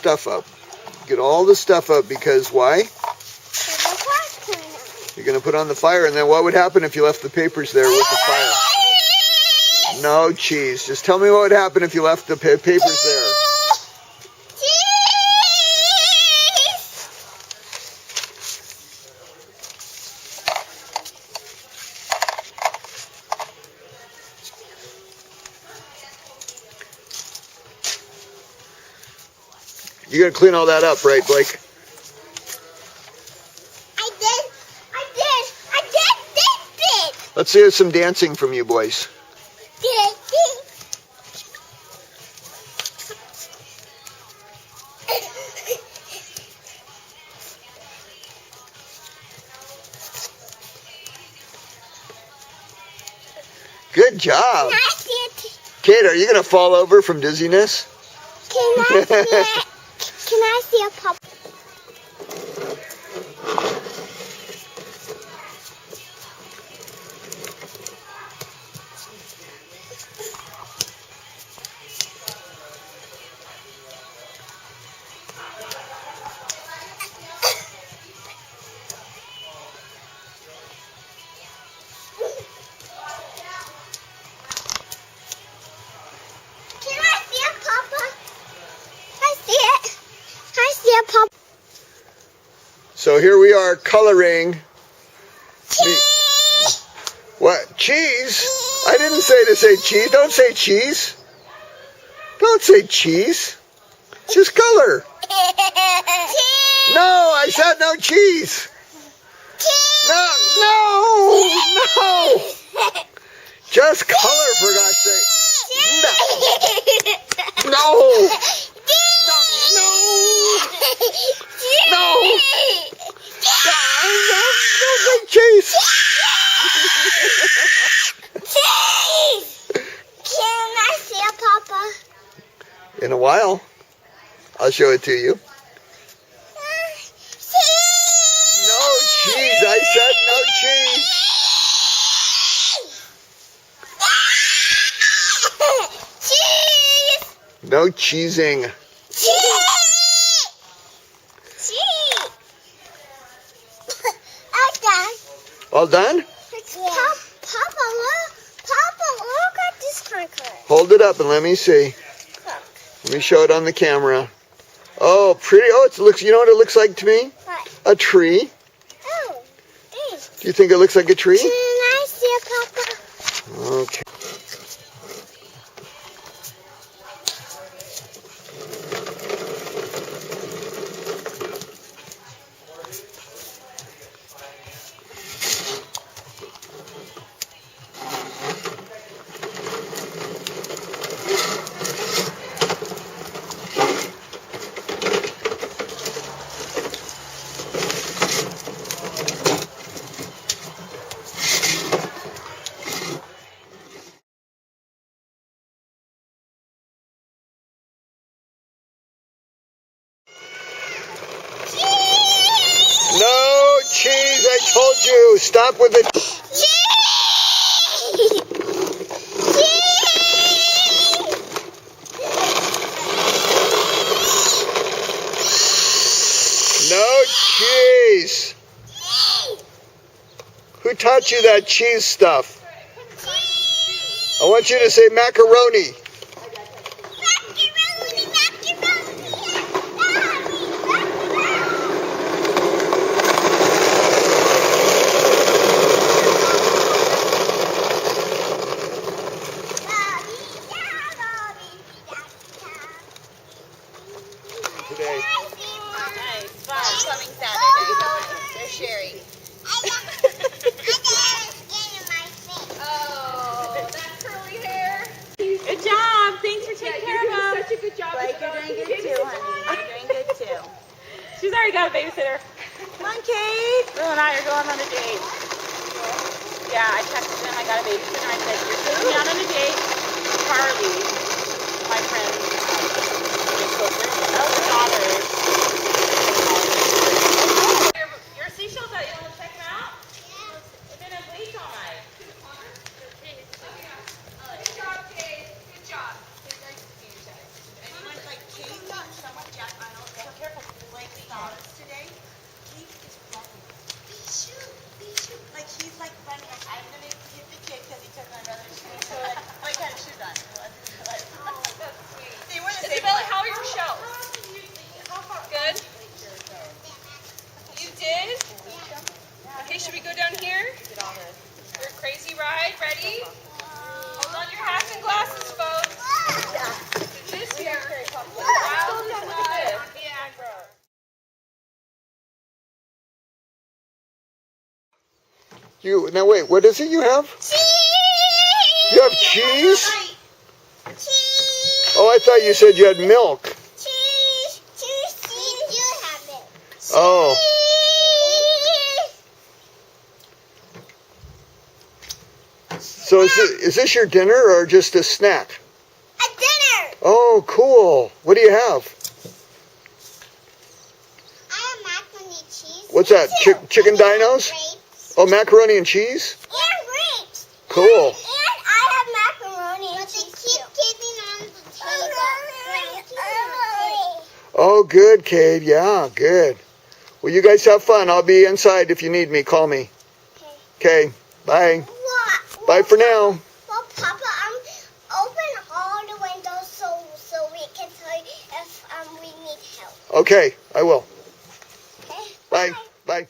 Stuff up. Get all the stuff up because why? You're going to put on the fire, and then what would happen if you left the papers there with the fire? No cheese. Just tell me what would happen if you left the papers there. You're going to clean all that up, right, Blake? I did. Let's hear some dancing from you boys. Good job. Can I see it? Kate, are you going to fall over from dizziness? Can I see it? Can I see a puppy? So here we are coloring. Cheese! What? Cheese? I didn't say to say cheese. Don't say cheese. Don't say cheese. Just color. Cheese! No, I said no cheese. Cheese! No. Just color, for God's sake. No. No. No. Don't say cheese. Can I see a Papa? In a while, I'll show it to you. No cheese. I said no cheese. Cheese! No cheesing. All done? Papa, look at this cracker. Hold it up and let me see. Let me show it on the camera. Oh, pretty. Oh, it looks. You know what it looks like to me? What? A tree. Oh, Do you think it looks like a tree? Can I see a Papa? Okay. No cheese, I told you. Stop with the... No cheese. Who taught you that cheese stuff? I want you to say macaroni. Today. Nice, fun, coming Saturday. They're sharing. Oh, that curly hair. Good job. Thanks for taking care of them. Such a good job. Like, you're doing good too, honey. You're doing good too. She's already got a babysitter. Come on, Kate. Lou and I are going on a date. Yeah, I texted them. I got a babysitter. I said, you're taking me out on a date. Carly, my friend, daughters. Your seashells out, you want to check them out? They've been in bleach all night. Good job, Kate. Good job. Anyone like Kate got so much Jack on Now wait, what is it you have? Cheese! You have cheese? Cheese! Oh, I thought you said you had milk. Cheese! Cheese! We do have it. Oh. Cheese! So is this your dinner or just a snack? A dinner! Oh, cool. What do you have? I have macaroni and cheese. What's that? Chicken dinos? Grapes. Oh, macaroni and cheese? And grapes. Cool. And I have macaroni and cheese. But they keep keeping on the table. Oh, good, Cade. Yeah, good. Well, you guys have fun. I'll be inside if you need me. Call me. Okay. Bye. What? Bye for now. Well, Papa, open all the windows so we can tell you if we need help. Okay, I will. Okay? Bye. Bye.